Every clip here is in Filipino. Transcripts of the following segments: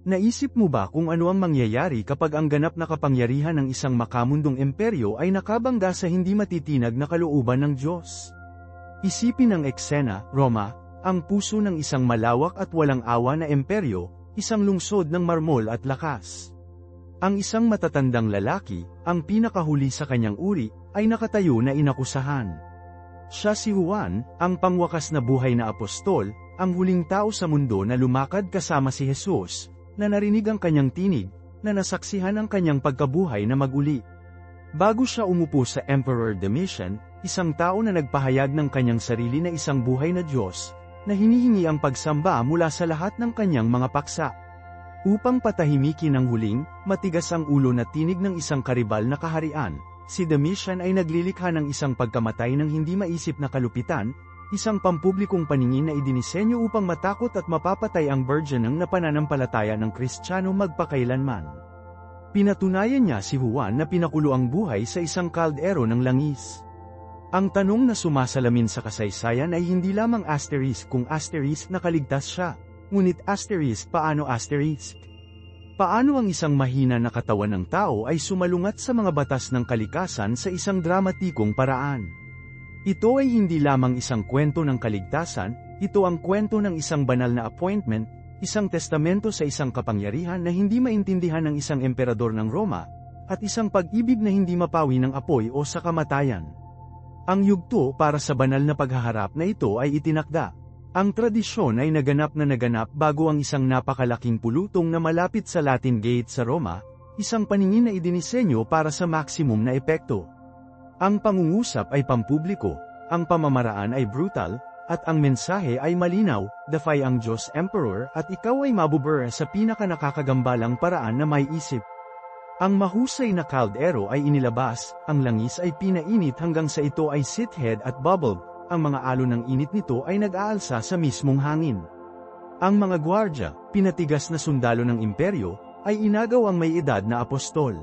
Naisip mo ba kung ano ang mangyayari kapag ang ganap na kapangyarihan ng isang makamundong imperyo ay nakabangga sa hindi matitinag na kalooban ng Diyos? Isipin ang eksena, Roma, ang puso ng isang malawak at walang awa na imperyo, isang lungsod ng marmol at lakas. Ang isang matatandang lalaki, ang pinakahuli sa kanyang uri, ay nakatayo na inakusahan. Siya si Juan, ang pangwakas na buhay na apostol, ang huling tao sa mundo na lumakad kasama si Jesus, na narinig ang kanyang tinig, na nasaksihan ang kanyang pagkabuhay na maguli. Bago siya umupo sa Emperor Domitian, isang tao na nagpahayag ng kanyang sarili na isang buhay na Diyos, na hinihingi ang pagsamba mula sa lahat ng kanyang mga paksa. Upang patahimikin ang huling, matigas ang ulo na tinig ng isang karibal na kaharian, si Domitian ay naglilikha ng isang pagkamatay ng hindi maisip na kalupitan, isang pampublikong paningin na idinisenyo upang matakot at mapapatay ang burgeoning na pananampalataya ng Kristiyano magpakailanman. Pinatunayan niya si Juan na pinakulo ang buhay sa isang kaldero ng langis. Ang tanong na sumasalamin sa kasaysayan ay hindi lamang asterisk kung asterisk na kaligtas siya, ngunit asterisk paano asterisk? Paano ang isang mahina na katawan ng tao ay sumalungat sa mga batas ng kalikasan sa isang dramatikong paraan? Ito ay hindi lamang isang kwento ng kaligtasan, ito ang kwento ng isang banal na appointment, isang testamento sa isang kapangyarihan na hindi maintindihan ng isang emperador ng Roma, at isang pag-ibig na hindi mapawi ng apoy o sa kamatayan. Ang yugto para sa banal na paghaharap na ito ay itinakda. Ang tradisyon ay naganap bago ang isang napakalaking pulutong na malapit sa Latin Gate sa Roma, isang paningin na idinisenyo para sa maximum na epekto. Ang pangungusap ay pampubliko, ang pamamaraan ay brutal, at ang mensahe ay malinaw, defy ang Diyos Emperor at ikaw ay mabubura sa pinaka-nakakagambalang paraan na may isip. Ang mahusay na kaldero ay inilabas, ang langis ay pinainit hanggang sa ito ay sithhead at bubbled, ang mga alon ng init nito ay nag-aalsa sa mismong hangin. Ang mga gwardya, pinatigas na sundalo ng imperyo, ay inagaw ang may edad na apostol.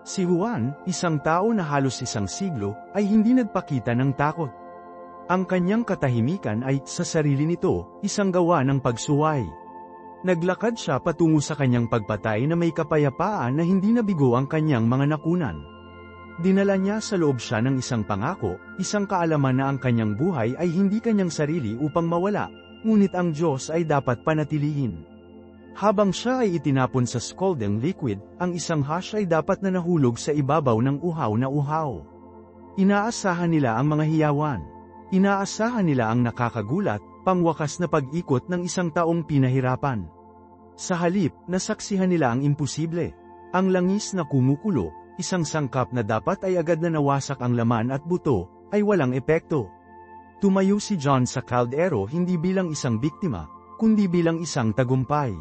Si Juan, isang tao na halos isang siglo, ay hindi nagpakita ng takot. Ang kanyang katahimikan ay, sa sarili nito, isang gawa ng pagsuway. Naglakad siya patungo sa kanyang pagpatay na may kapayapaan na hindi nabigo ang kanyang mga nakunan. Dinala niya sa loob siya ng isang pangako, isang kaalaman na ang kanyang buhay ay hindi kanyang sarili upang mawala, ngunit ang Diyos ay dapat panatilihin. Habang siya ay itinapon sa scalding liquid, ang isang hash ay dapat na nahulog sa ibabaw ng uhaw na uhaw. Inaasahan nila ang mga hiyawan. Inaasahan nila ang nakakagulat, pangwakas na pag-ikot ng isang taong pinahirapan. Sa halip, nasaksihan nila ang imposible. Ang langis na kumukulo, isang sangkap na dapat ay agad na nawasak ang laman at buto, ay walang epekto. Tumayo si John sa kaldero hindi bilang isang biktima, kundi bilang isang tagumpay.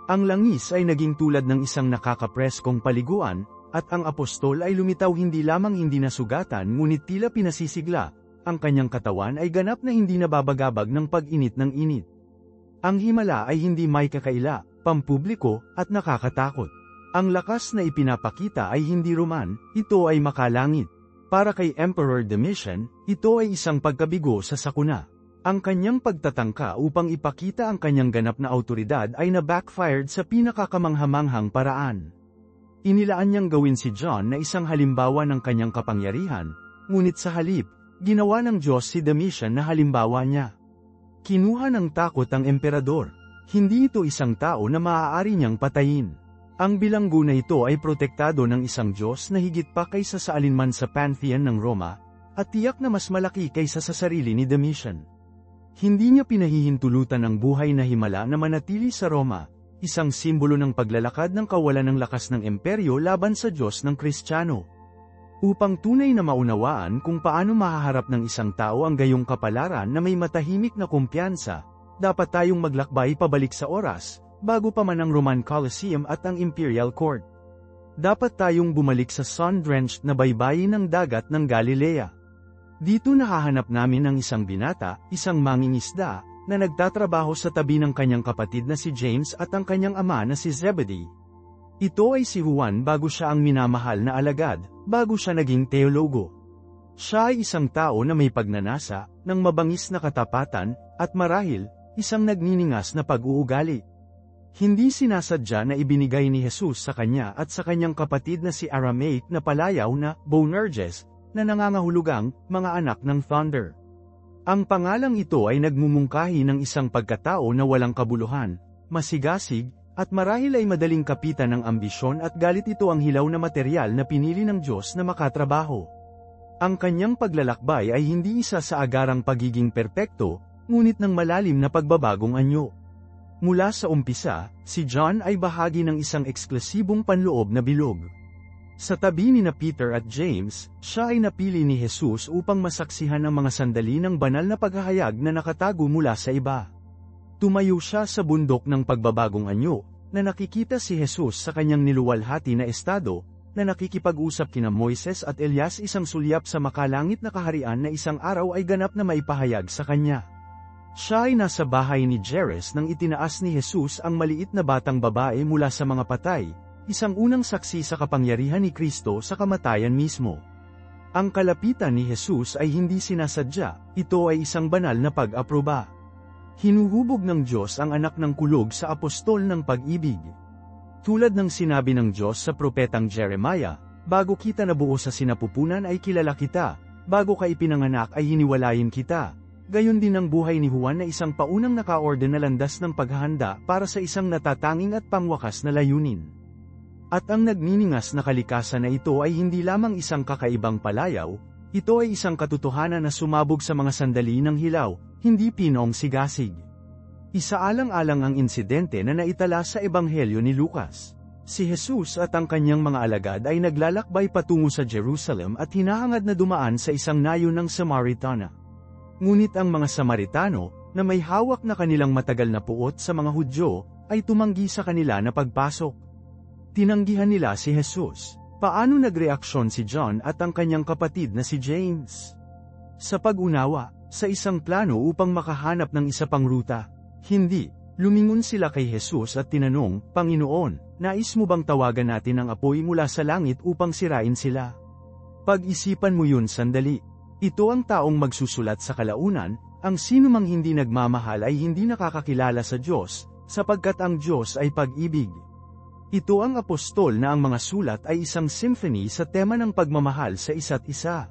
Ang langis ay naging tulad ng isang nakakapreskong paliguan, at ang apostol ay lumitaw hindi lamang hindi nasugatan ngunit tila pinasisigla, ang kanyang katawan ay ganap na hindi nababagabag ng pag-init ng init. Ang himala ay hindi may kakaila, pampubliko, at nakakatakot. Ang lakas na ipinapakita ay hindi Roman, ito ay makalangit. Para kay Emperor Domitian, ito ay isang pagkabigo sa sakuna. Ang kanyang pagtatangka upang ipakita ang kanyang ganap na awtoridad ay na-backfired sa pinakakamanghamanghang paraan. Inilaan niyang gawin si John na isang halimbawa ng kanyang kapangyarihan, ngunit sa halip, ginawa ng Diyos si Domitian na halimbawa niya. Kinuha ng takot ang emperador. Hindi ito isang tao na maaari niyang patayin. Ang bilanggo na ito ay protektado ng isang Diyos na higit pa kaysa sa alinman sa pantheon ng Roma, at tiyak na mas malaki kaysa sa sarili ni Domitian. Hindi niya pinahihintulutan ang buhay na himala na manatili sa Roma, isang simbolo ng paglalakad ng kawalan ng lakas ng imperyo laban sa Diyos ng Kristiyano. Upang tunay na maunawaan kung paano mahaharap ng isang tao ang gayong kapalaran na may matahimik na kumpiyansa, dapat tayong maglakbay pabalik sa oras, bago pa man ang Roman Colosseum at ang Imperial Court. Dapat tayong bumalik sa sun-drenched na baybayin ng dagat ng Galilea. Dito nahahanap namin ang isang binata, isang mangingisda, na nagtatrabaho sa tabi ng kanyang kapatid na si James at ang kanyang ama na si Zebedee. Ito ay si Juan bago siya ang minamahal na alagad, bago siya naging teologo. Siya ay isang tao na may pagnanasa, ng mabangis na katapatan, at marahil, isang nagniningas na pag-uugali. Hindi sinasadya na ibinigay ni Jesus sa kanya at sa kanyang kapatid na si Aramaic na palayaw na Boanerges, na nangangahulugang mga anak ng thunder. Ang pangalang ito ay nagmumungkahi ng isang pagkatao na walang kabuluhan, masigasig, at marahil ay madaling kapitan ng ambisyon at galit. Ito ang hilaw na materyal na pinili ng Diyos na makatrabaho. Ang kanyang paglalakbay ay hindi isa sa agarang pagiging perpekto, ngunit ng malalim na pagbabagong anyo. Mula sa umpisa, si John ay bahagi ng isang eksklusibong panloob na bilog. Sa tabi ni Peter at James, siya ay napili ni Jesus upang masaksihan ang mga sandali ng banal na paghahayag na nakatago mula sa iba. Tumayo siya sa bundok ng pagbabagong anyo, na nakikita si Jesus sa kanyang niluwalhati na estado, na nakikipag-usap kina Moises at Elias, isang sulyap sa makalangit na kaharian na isang araw ay ganap na maipahayag sa kanya. Siya ay nasa bahay ni Jairus nang itinaas ni Jesus ang maliit na batang babae mula sa mga patay, isang unang saksi sa kapangyarihan ni Kristo sa kamatayan mismo. Ang kalapitan ni Jesus ay hindi sinasadya, ito ay isang banal na pag-aproba. Hinuhubog ng Diyos ang anak ng kulog sa apostol ng pag-ibig. Tulad ng sinabi ng Diyos sa propetang Jeremiah, bago kita nabuo sa sinapupunan ay kilala kita, bago ka ipinanganak ay hiniwalayin kita. Gayon din ang buhay ni Juan na isang paunang nakaorden na landas ng paghahanda para sa isang natatanging at pangwakas na layunin. At ang nagniningas na kalikasan na ito ay hindi lamang isang kakaibang palayaw, ito ay isang katotohanan na sumabog sa mga sandali ng hilaw, hindi pinong sigasig. Isaalang-alang ang insidente na naitala sa Ebanghelyo ni Lucas. Si Jesus at ang kanyang mga alagad ay naglalakbay patungo sa Jerusalem at hinahangad na dumaan sa isang nayon ng Samaritana. Ngunit ang mga Samaritano, na may hawak na kanilang matagal na puot sa mga Hudyo, ay tumanggi sa kanila na pagpasok. Tinanggihan nila si Jesus. Paano nagreaksyon si John at ang kanyang kapatid na si James? Sa pag-unawa, sa isang plano upang makahanap ng isa pang ruta. Hindi, lumingon sila kay Jesus at tinanong, Panginoon, nais mo bang tawagan natin ang apoy mula sa langit upang sirain sila? Pag-isipan mo yun sandali. Ito ang taong magsusulat sa kalaunan, ang sinumang hindi nagmamahal ay hindi nakakakilala sa Diyos, sapagkat ang Diyos ay pag-ibig. Ito ang apostol na ang mga sulat ay isang symphony sa tema ng pagmamahal sa isa't isa.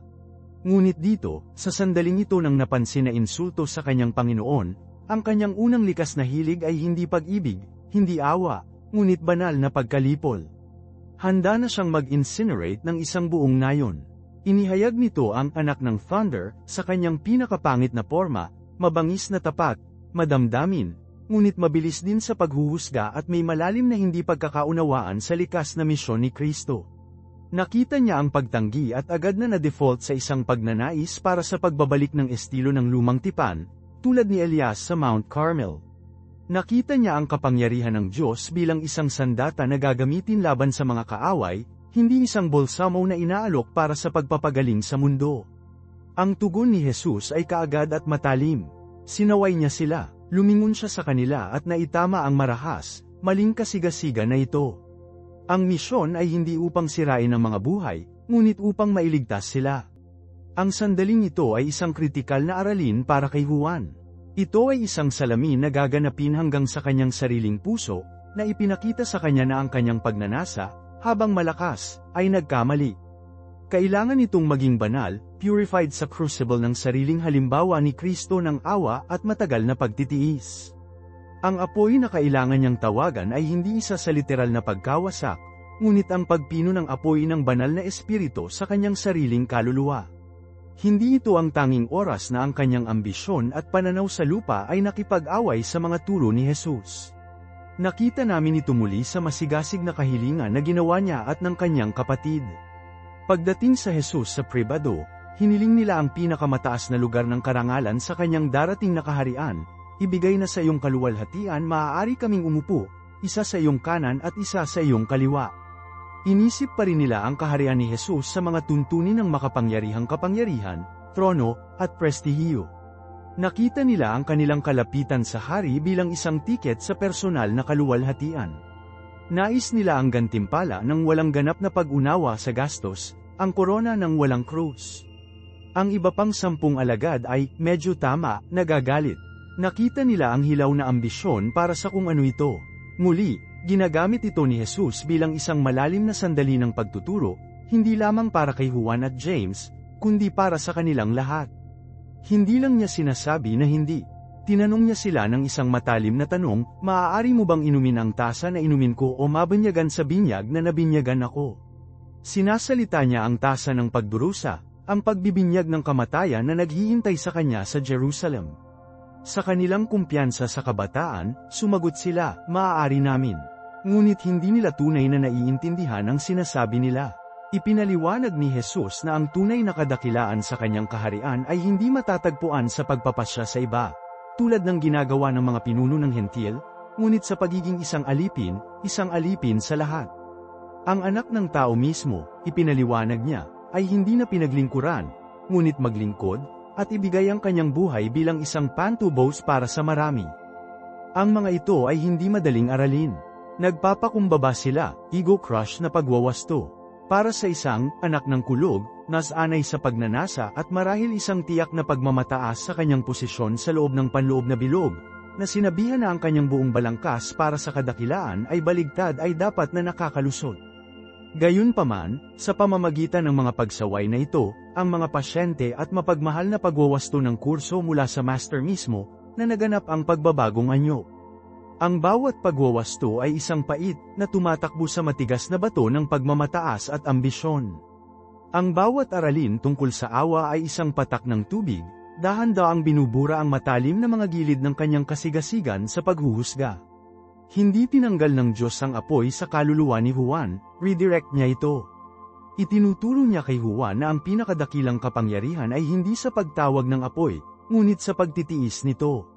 Ngunit dito, sa sandaling ito nang napansin na insulto sa kanyang Panginoon, ang kanyang unang likas na hilig ay hindi pag-ibig, hindi awa, ngunit banal na pagkalipol. Handa na siyang mag-incinerate ng isang buong nayon. Inihayag nito ang anak ng thunder sa kanyang pinakapangit na forma, mabangis na tapat, madamdamin, ngunit mabilis din sa paghuhusga at may malalim na hindi pagkakaunawaan sa likas na misyon ni Kristo. Nakita niya ang pagtanggi at agad na na-default sa isang pagnanais para sa pagbabalik ng estilo ng lumang tipan, tulad ni Elias sa Mount Carmel. Nakita niya ang kapangyarihan ng Diyos bilang isang sandata na gagamitin laban sa mga kaaway, hindi isang bolsamo na inaalok para sa pagpapagaling sa mundo. Ang tugon ni Jesus ay kaagad at matalim. Sinaway niya sila. Lumingon siya sa kanila at naitama ang marahas, maling kasigasiga na ito. Ang misyon ay hindi upang sirain ang mga buhay, ngunit upang mailigtas sila. Ang sandaling ito ay isang kritikal na aralin para kay Juan. Ito ay isang salamin na gaganapin hanggang sa kanyang sariling puso, na ipinakita sa kanya na ang kanyang pagnanasa, habang malakas, ay nagkamali. Kailangan itong maging banal, purified sa crucible ng sariling halimbawa ni Kristo ng awa at matagal na pagtitiis. Ang apoy na kailangan niyang tawagan ay hindi isa sa literal na pagkawasak, ngunit ang pagpino ng apoy ng banal na espiritu sa kanyang sariling kaluluwa. Hindi ito ang tanging oras na ang kanyang ambisyon at pananaw sa lupa ay nakipag-away sa mga turo ni Jesus. Nakita namin ito muli sa masigasig na kahilingan na ginawa niya at ng kanyang kapatid. Pagdating sa Jesus sa pribado, hiniling nila ang pinakamataas na lugar ng karangalan sa kanyang darating na kaharian, ibigay na sa iyong kaluwalhatian maaari kaming umupo, isa sa iyong kanan at isa sa iyong kaliwa. Inisip pa rin nila ang kaharian ni Jesus sa mga tuntunin ng makapangyarihang kapangyarihan, trono, at prestihiyo. Nakita nila ang kanilang kalapitan sa hari bilang isang tiket sa personal na kaluwalhatian. Nais nila ang gantimpala ng walang ganap na pag-unawa sa gastos, ang korona ng walang krus. Ang iba pang 10 alagad ay, medyo tama, nagagalit. Nakita nila ang hilaw na ambisyon para sa kung ano ito. Muli, ginagamit ito ni Jesus bilang isang malalim na sandali ng pagtuturo, hindi lamang para kay Juan at James, kundi para sa kanilang lahat. Hindi lang niya sinasabi na hindi. Tinanong niya sila ng isang matalim na tanong, maaari mo bang inumin ang tasa na inumin ko o mabinyagan sa binyag na nabinyagan ako? Sinasalita niya ang tasa ng pagdurusa, ang pagbibinyag ng kamatayan na naghihintay sa kanya sa Jerusalem. Sa kanilang kumpiyansa sa kabataan, sumagot sila, maaari namin. Ngunit hindi nila tunay na naiintindihan ang sinasabi nila. Ipinaliwanag ni Jesus na ang tunay na kadakilaan sa kanyang kaharian ay hindi matatagpuan sa pagpapasya sa iba, tulad ng ginagawa ng mga pinuno ng hentil, ngunit sa pagiging isang alipin sa lahat. Ang anak ng tao mismo, ipinaliwanag niya, ay hindi na pinaglingkuran, ngunit maglingkod, at ibigay ang kanyang buhay bilang isang pantubos para sa marami. Ang mga ito ay hindi madaling aralin. Nagpapakumbaba sila, ego crush na pagwawasto. Para sa isang anak ng kulog, nasanay sa pagnanasa at marahil isang tiyak na pagmamataas sa kanyang posisyon sa loob ng panloob na bilog, na sinabihan na ang kanyang buong balangkas para sa kadakilaan ay baligtad ay dapat na nakakalusot. Gayunpaman, sa pamamagitan ng mga pagsaway na ito, ang mga pasyente at mapagmahal na pagwawasto ng kurso mula sa master mismo, na naganap ang pagbabagong anyo. Ang bawat pagwawasto ay isang pait na tumatakbo sa matigas na bato ng pagmamataas at ambisyon. Ang bawat aralin tungkol sa awa ay isang patak ng tubig, dahan-daang binubura ang matalim na mga gilid ng kanyang kasigasigan sa paghuhusga. Hindi tinanggal ng Diyos ang apoy sa kaluluwa ni Juan, redirect niya ito. Itinuturo niya kay Juan na ang pinakadakilang kapangyarihan ay hindi sa pagtawag ng apoy, ngunit sa pagtitiis nito.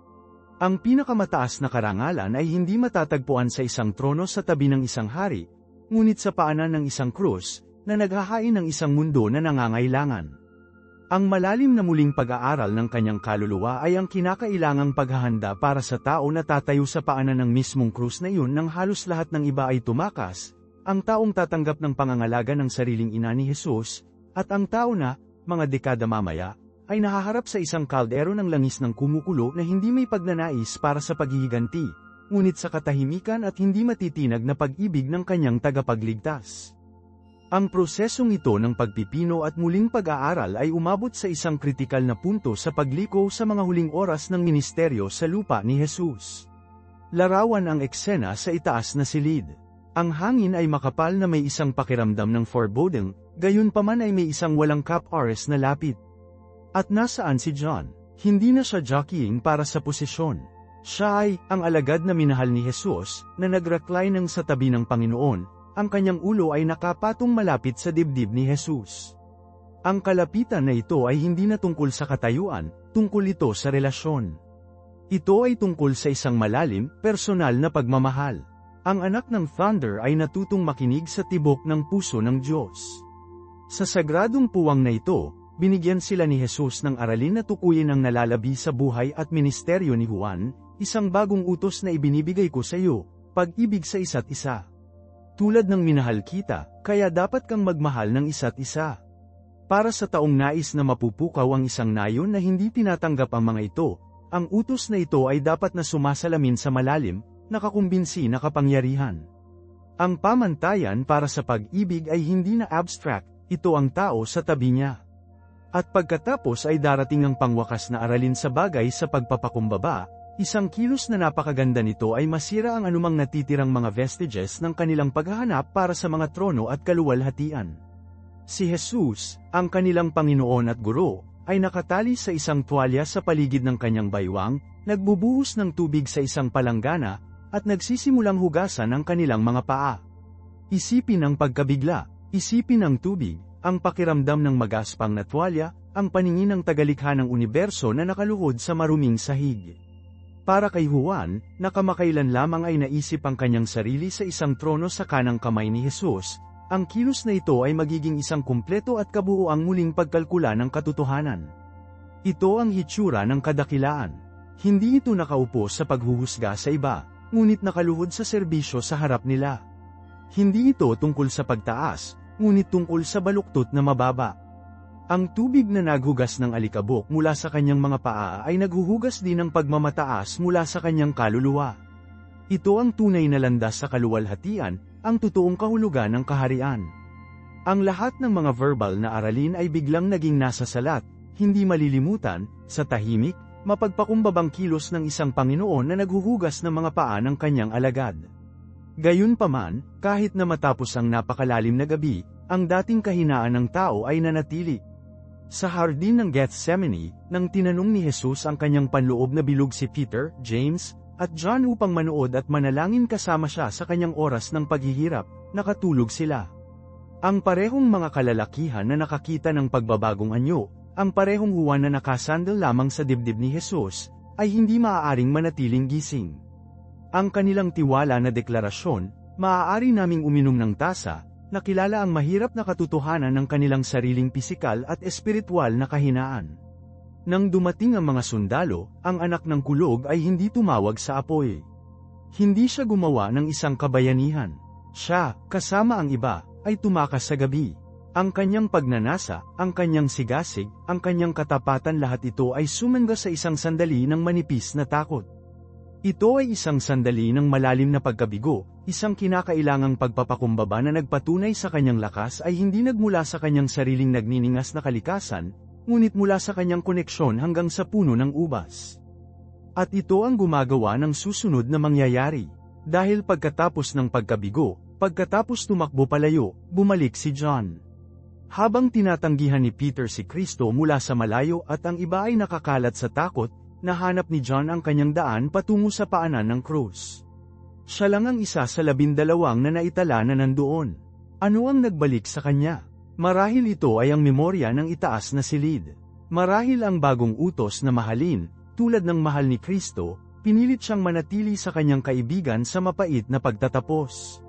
Ang pinakamataas na karangalan ay hindi matatagpuan sa isang trono sa tabi ng isang hari, ngunit sa paanan ng isang krus, na naghahain ng isang mundo na nangangailangan. Ang malalim na muling pag-aaral ng kanyang kaluluwa ay ang kinakailangang paghahanda para sa tao na tatayo sa paanan ng mismong krus na iyon nang halos lahat ng iba ay tumakas, ang taong tatanggap ng pangangalaga ng sariling ina ni Jesus, at ang tao na, mga dekada mamaya, ay nahaharap sa isang kaldero ng langis ng kumukulo na hindi may pagnanais para sa paghihiganti, ngunit sa katahimikan at hindi matitinag na pag-ibig ng kanyang tagapagligtas. Ang prosesong ito ng pagpipino at muling pag-aaral ay umabot sa isang kritikal na punto sa pagliko sa mga huling oras ng ministeryo sa lupa ni Jesus. Larawan ang eksena sa itaas na silid. Ang hangin ay makapal na may isang pakiramdam ng foreboding, gayunpaman ay may isang walang cap-oras na lapit. At nasaan si John? Hindi na siya jockeying para sa posisyon. Siya ay ang alagad na minahal ni Jesus, na nag-recline sa tabi ng Panginoon, ang kanyang ulo ay nakapatong malapit sa dibdib ni Jesus. Ang kalapitan na ito ay hindi na tungkol sa katayuan, tungkol ito sa relasyon. Ito ay tungkol sa isang malalim, personal na pagmamahal. Ang anak ng thunder ay natutong makinig sa tibok ng puso ng Diyos. Sa sagradong puwang na ito, binigyan sila ni Jesus ng aralin na tukuyin ang nalalabi sa buhay at ministeryo ni Juan, isang bagong utos na ibinibigay ko sa iyo, pag-ibig sa isa't isa. Tulad ng minahal kita, kaya dapat kang magmahal ng isa't isa. Para sa taong nais na mapupukaw ang isang nayon na hindi tinatanggap ang mga ito, ang utos na ito ay dapat na sumasalamin sa malalim, nakakumbinsi na kapangyarihan. Ang pamantayan para sa pag-ibig ay hindi na abstract, ito ang tao sa tabi niya. At pagkatapos ay darating ang pangwakas na aralin sa bagay sa pagpapakumbaba, isang kilos na napakaganda nito ay masira ang anumang natitirang mga vestiges ng kanilang paghahanap para sa mga trono at kaluwalhatian. Si Jesus, ang kanilang Panginoon at Guro, ay nakatali sa isang tuwalya sa paligid ng kanyang baywang, nagbubuhos ng tubig sa isang palanggana, at nagsisimulang hugasan ang kanilang mga paa. Isipin ang pagkabigla, isipin ang tubig, ang pakiramdam ng magaspang na tuwalya, ang paningin ng tagalikha ng universo na nakaluhod sa maruming sahig. Para kay Juan, nakamakailan lamang ay naisip ang kanyang sarili sa isang trono sa kanang kamay ni Jesus, ang kilos na ito ay magiging isang kumpleto at kabuuang muling pagkalkula ng katotohanan. Ito ang hitsura ng kadakilaan. Hindi ito nakaupo sa paghuhusga sa iba, ngunit nakaluhod sa serbisyo sa harap nila. Hindi ito tungkol sa pagtaas, ngunit tungkol sa baluktot na mababa. Ang tubig na naghugas ng alikabok mula sa kanyang mga paa ay naghuhugas din ng pagmamataas mula sa kanyang kaluluwa. Ito ang tunay na landas sa kaluwalhatian, ang totoong kahulugan ng kaharian. Ang lahat ng mga verbal na aralin ay biglang naging nasa salat, hindi malilimutan, sa tahimik, mapagpakumbabang kilos ng isang Panginoon na naghuhugas ng mga paa ng kanyang alagad. Gayunpaman, kahit na matapos ang napakalalim na gabi, ang dating kahinaan ng tao ay nanatili. Sa hardin ng Gethsemane, nang tinanong ni Jesus ang kanyang panloob na bilog si Peter, James, at John upang manood at manalangin kasama siya sa kanyang oras ng paghihirap, nakatulog sila. Ang parehong mga kalalakihan na nakakita ng pagbabagong anyo, ang parehong Juan na nakasandal lamang sa dibdib ni Jesus, ay hindi maaaring manatiling gising. Ang kanilang tiwala na deklarasyon, maaari naming uminom ng tasa, nakilala ang mahirap na katotohanan ng kanilang sariling pisikal at espiritual na kahinaan. Nang dumating ang mga sundalo, ang anak ng kulog ay hindi tumawag sa apoy. Hindi siya gumawa ng isang kabayanihan. Siya, kasama ang iba, ay tumakas sa gabi. Ang kanyang pagnanasa, ang kanyang sigasig, ang kanyang katapatan lahat ito ay sumangga sa isang sandali ng manipis na takot. Ito ay isang sandali ng malalim na pagkabigo, isang kinakailangang pagpapakumbaba na nagpatunay sa kanyang lakas ay hindi nagmula sa kanyang sariling nagniningas na kalikasan, ngunit mula sa kanyang koneksyon hanggang sa puno ng ubas. At ito ang gumagawa ng susunod na mangyayari. Dahil pagkatapos ng pagkabigo, pagkatapos tumakbo palayo, bumalik si John. Habang tinatanggihan ni Peter si Kristo mula sa malayo at ang iba ay nakakalat sa takot, nahanap ni John ang kanyang daan patungo sa paanan ng krus. Siya lang ang isa sa 12 na naitala na nandoon. Ano ang nagbalik sa kanya? Marahil ito ay ang memorya ng itaas na silid. Marahil ang bagong utos na mahalin, tulad ng mahal ni Kristo, pinilit siyang manatili sa kanyang kaibigan sa mapait na pagtatapos.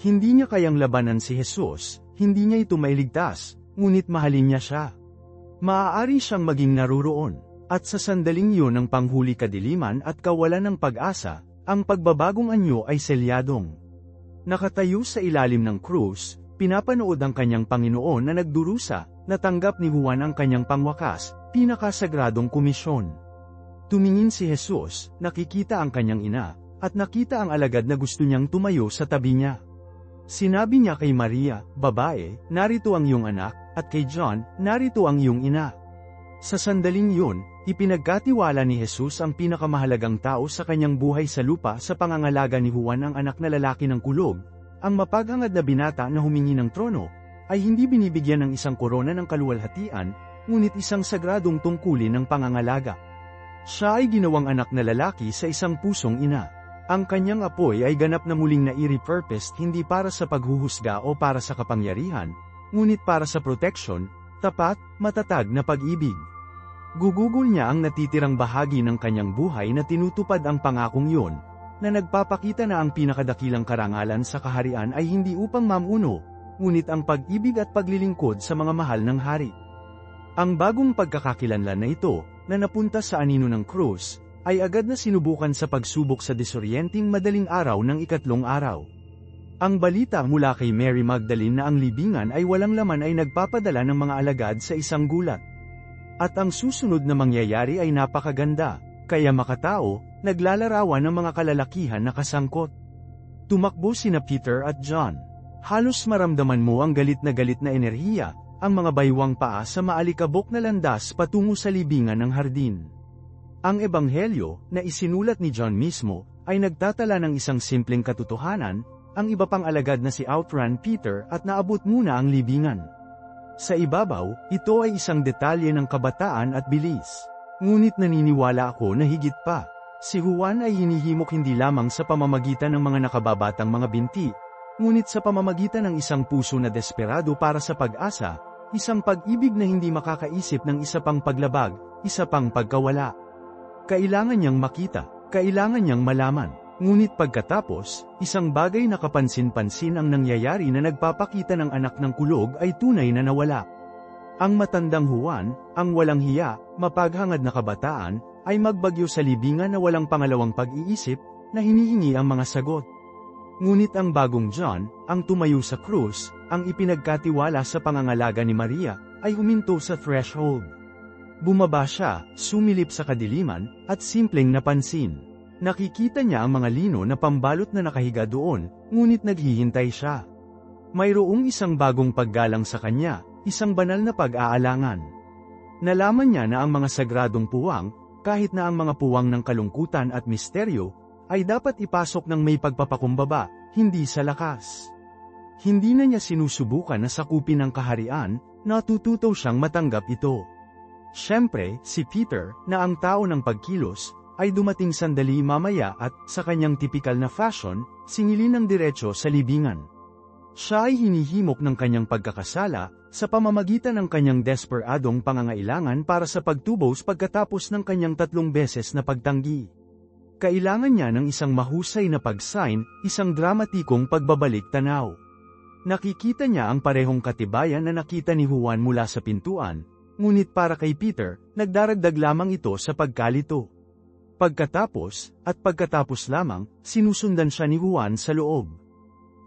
Hindi niya kayang labanan si Jesus, hindi niya ito mailigtas, ngunit mahalin niya siya. Maaari siyang maging naruroon, at sa sandaling yun ng panghuli kadiliman at kawalan ng pag-asa, ang pagbabagong anyo ay selyadong. Nakatayo sa ilalim ng krus, pinapanood ang kanyang Panginoon na nagdurusa, natanggap ni Juan ang kanyang pangwakas, pinakasagradong komisyon. Tumingin si Jesus, nakikita ang kanyang ina, at nakita ang alagad na gusto niyang tumayo sa tabi niya. Sinabi niya kay Maria, "Babae, narito ang iyong anak," at kay John, "Narito ang iyong ina." Sa sandaling yun, ipinagkatiwala ni Jesus ang pinakamahalagang tao sa kanyang buhay sa lupa sa pangangalaga ni Juan ang anak na lalaki ng kulog. Ang mapaghangad na binata na humingi ng trono, ay hindi binibigyan ng isang korona ng kaluwalhatian, ngunit isang sagradong tungkulin ng pangangalaga. Siya ay ginawang anak na lalaki sa isang pusong ina. Ang kanyang apoy ay ganap na muling na-repurposed hindi para sa paghuhusga o para sa kapangyarihan, ngunit para sa protection, tapat, matatag na pag-ibig. Gugugol niya ang natitirang bahagi ng kanyang buhay na tinutupad ang pangakong yun, na nagpapakita na ang pinakadakilang karangalan sa kaharian ay hindi upang mamuno, ngunit ang pag-ibig at paglilingkod sa mga mahal ng hari. Ang bagong pagkakakilanlan na ito, na napunta sa anino ng krus, ay agad na sinubukan sa pagsubok sa disoryenting madaling araw ng ikatlong araw. Ang balita mula kay Mary Magdalene na ang libingan ay walang laman ay nagpapadala ng mga alagad sa isang gulat. At ang susunod na mangyayari ay napakaganda, kaya makatao, naglalarawan ng mga kalalakihan na kasangkot. Tumakbo sina Peter at John. Halos maramdaman mo ang galit na enerhiya, ang mga baywang paa sa maalikabok na landas patungo sa libingan ng hardin. Ang ebanghelyo, na isinulat ni John mismo, ay nagtatala ng isang simpleng katotohanan, ang iba pang alagad na si Outran Peter at naabot muna ang libingan. Sa ibabaw, ito ay isang detalye ng kabataan at bilis. Ngunit naniniwala ako na higit pa. Si Juan ay hinihimok hindi lamang sa pamamagitan ng mga nakababatang mga binti, ngunit sa pamamagitan ng isang puso na desperado para sa pag-asa, isang pag-ibig na hindi makakaisip ng isa pang paglabag, isa pang pagkawala. Kailangan niyang makita, kailangan niyang malaman. Ngunit pagkatapos, isang bagay na kapansin-pansin ang nangyayari na nagpapakita ng anak ng kulog ay tunay na nawala. Ang matandang Juan, ang walang hiya, mapaghangad na kabataan, ay magbagyo sa libingan na walang pangalawang pag-iisip, na hinihingi ang mga sagot. Ngunit ang bagong John, ang tumayo sa krus, ang ipinagkatiwala sa pangangalaga ni Maria, ay huminto sa threshold. Bumaba siya, sumilip sa kadiliman, at simpleng napansin. Nakikita niya ang mga lino na pambalot na nakahiga doon, ngunit naghihintay siya. Mayroong isang bagong paggalang sa kanya, isang banal na pag-aalangan. Nalaman niya na ang mga sagradong puwang, kahit na ang mga puwang ng kalungkutan at misteryo, ay dapat ipasok ng may pagpapakumbaba, hindi sa lakas. Hindi na niya sinusubukan na sakupin ang kaharian, natututo siyang matanggap ito. Siyempre, si Peter, na ang tao ng pagkilos, ay dumating sandali mamaya at, sa kanyang tipikal na fashion, singilin ng diretso sa libingan. Siya ay hinihimok ng kanyang pagkakasala, sa pamamagitan ng kanyang desperadong pangangailangan para sa pagtubos pagkatapos ng kanyang 3 beses na pagtanggi. Kailangan niya ng isang mahusay na pag-sign, isang dramatikong pagbabalik tanaw. Nakikita niya ang parehong katibayan na nakita ni Juan mula sa pintuan, ngunit para kay Peter, nagdaragdag lamang ito sa pagkalito. Pagkatapos lamang, sinusundan siya ni Juan sa loob.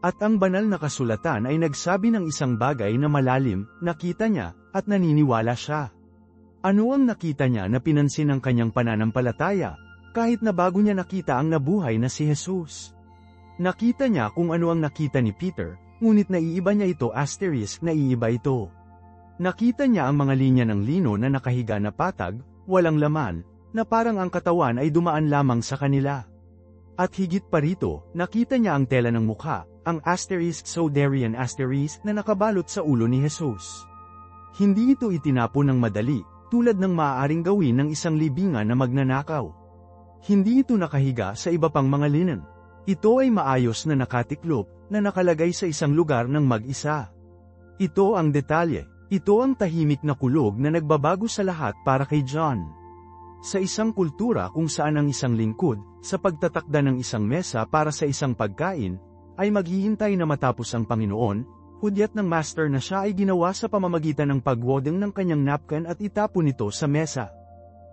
At ang banal na kasulatan ay nagsabi ng isang bagay na malalim, nakita niya, at naniniwala siya. Ano ang nakita niya na pinansin ng kanyang pananampalataya, kahit na bago niya nakita ang nabuhay na si Jesus? Nakita niya kung ano ang nakita ni Peter, ngunit naiiba niya ito naiiba ito. Nakita niya ang mga linya ng lino na nakahiga na patag, walang laman, na parang ang katawan ay dumaan lamang sa kanila. At higit pa rito, nakita niya ang tela ng mukha, ang Soderian na nakabalot sa ulo ni Jesus. Hindi ito itinapon ng madali, tulad ng maaaring gawin ng isang libingan na magnanakaw. Hindi ito nakahiga sa iba pang mga linen. Ito ay maayos na nakatiklop, na nakalagay sa isang lugar ng mag-isa. Ito ang detalye. Ito ang tahimik na kulog na nagbabago sa lahat para kay John. Sa isang kultura kung saan ang isang lingkod, sa pagtatakda ng isang mesa para sa isang pagkain, ay maghihintay na matapos ang Panginoon, hudyat ng master na siya ay ginawa sa pamamagitan ng pagwodeng ng kanyang napkin at itapon ito sa mesa.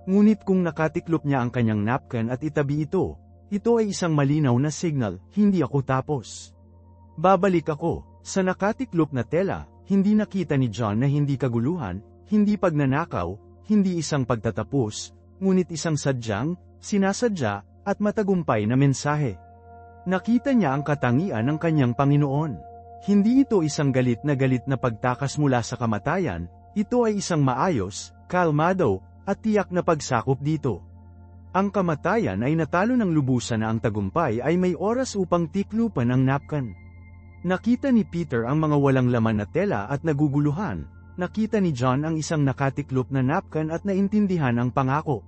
Ngunit kung nakatiklop niya ang kanyang napkin at itabi ito ay isang malinaw na signal, hindi ako tapos. Babalik ako. Sa nakatiklop na tela, hindi nakita ni John na hindi kaguluhan, hindi pagnanakaw, hindi isang pagtatapos, ngunit isang sinasadya, at matagumpay na mensahe. Nakita niya ang katangian ng kanyang Panginoon. Hindi ito isang galit na pagtakas mula sa kamatayan, ito ay isang maayos, kalmado, at tiyak na pagsakop dito. Ang kamatayan ay natalo ng lubusan na ang tagumpay ay may oras upang tiklupan ang napkin. Nakita ni Peter ang mga walang laman na tela at naguguluhan, nakita ni John ang isang nakatiklop na napkin at naintindihan ang pangako.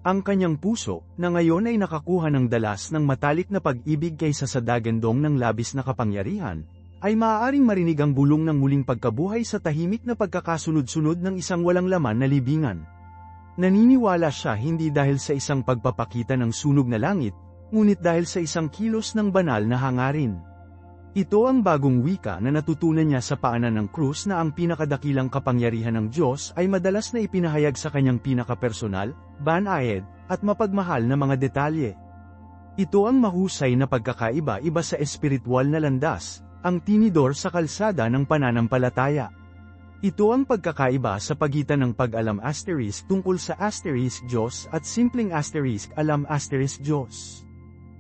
Ang kanyang puso, na ngayon ay nakakuha ng dalas ng matalik na pag-ibig kaysa sa dagandong ng labis na kapangyarihan, ay maaaring marinig ang bulong ng muling pagkabuhay sa tahimik na pagkakasunod-sunod ng isang walang laman na libingan. Naniniwala siya hindi dahil sa isang pagpapakita ng sunog na langit, ngunit dahil sa isang kilos ng banal na hangarin. Ito ang bagong wika na natutunan niya sa paanan ng krus na ang pinakadakilang kapangyarihan ng Diyos ay madalas na ipinahayag sa kanyang pinakapersonal, banayad, at mapagmahal na mga detalye. Ito ang mahusay na pagkakaiba-iba sa espiritual na landas, ang tinidor sa kalsada ng pananampalataya. Ito ang pagkakaiba sa pagitan ng pag-alam tungkol sa Diyos at simpleng alam Diyos.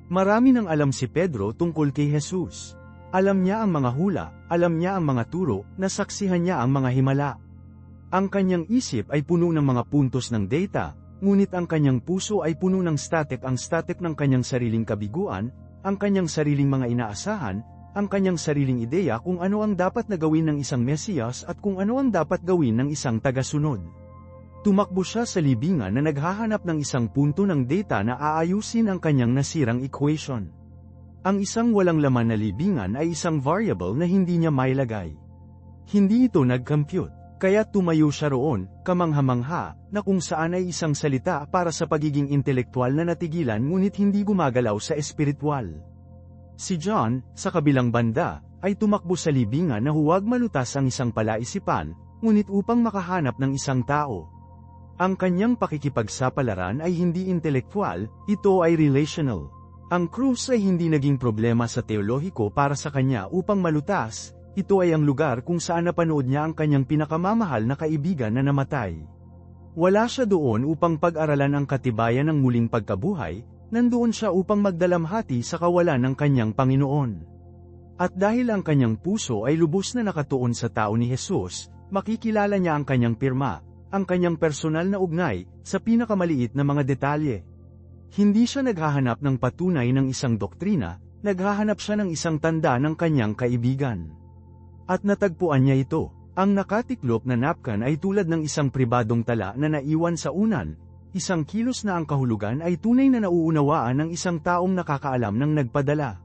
Marami nang alam si Pedro tungkol kay Jesus. Alam niya ang mga hula, alam niya ang mga turo, nasaksihan niya ang mga himala. Ang kanyang isip ay puno ng mga puntos ng data, ngunit ang kanyang puso ay puno ng ang static ng kanyang sariling kabiguan, ang kanyang sariling mga inaasahan, ang kanyang sariling ideya kung ano ang dapat na gawin ng isang Mesiyas at kung ano ang dapat gawin ng isang tagasunod. Tumakbo siya sa libingan na naghahanap ng isang punto ng data na aayusin ang kanyang nasirang equation. Ang isang walang laman na libingan ay isang variable na hindi niya mailagay. Hindi ito nag-compute, kaya tumayo siya roon, kamangha-mangha, na kung saan ay isang salita para sa pagiging intelektual na natigilan ngunit hindi gumagalaw sa espiritual. Si John, sa kabilang banda, ay tumakbo sa libingan na huwag malutas ang isang palaisipan, ngunit upang makahanap ng isang tao. Ang kanyang pakikipagsapalaran ay hindi intelektual, ito ay relational. Ang krus ay hindi naging problema sa teolohiko para sa kanya upang malutas, ito ay ang lugar kung saan napanood niya ang kanyang pinakamamahal na kaibigan na namatay. Wala siya doon upang pag-aralan ang katibayan ng muling pagkabuhay, Nandoon siya upang magdalamhati sa kawalan ng kanyang Panginoon. At dahil ang kanyang puso ay lubos na nakatuon sa tao ni Jesus, makikilala niya ang kanyang pirma, ang kanyang personal na ugnay, sa pinakamaliit na mga detalye. Hindi siya naghahanap ng patunay ng isang doktrina, naghahanap siya ng isang tanda ng kanyang kaibigan. At natagpuan niya ito. Ang nakatiklop na napkin ay tulad ng isang pribadong tala na naiwan sa unan, isang kilos na ang kahulugan ay tunay na nauunawaan ng isang taong nakakaalam ng nagpadala.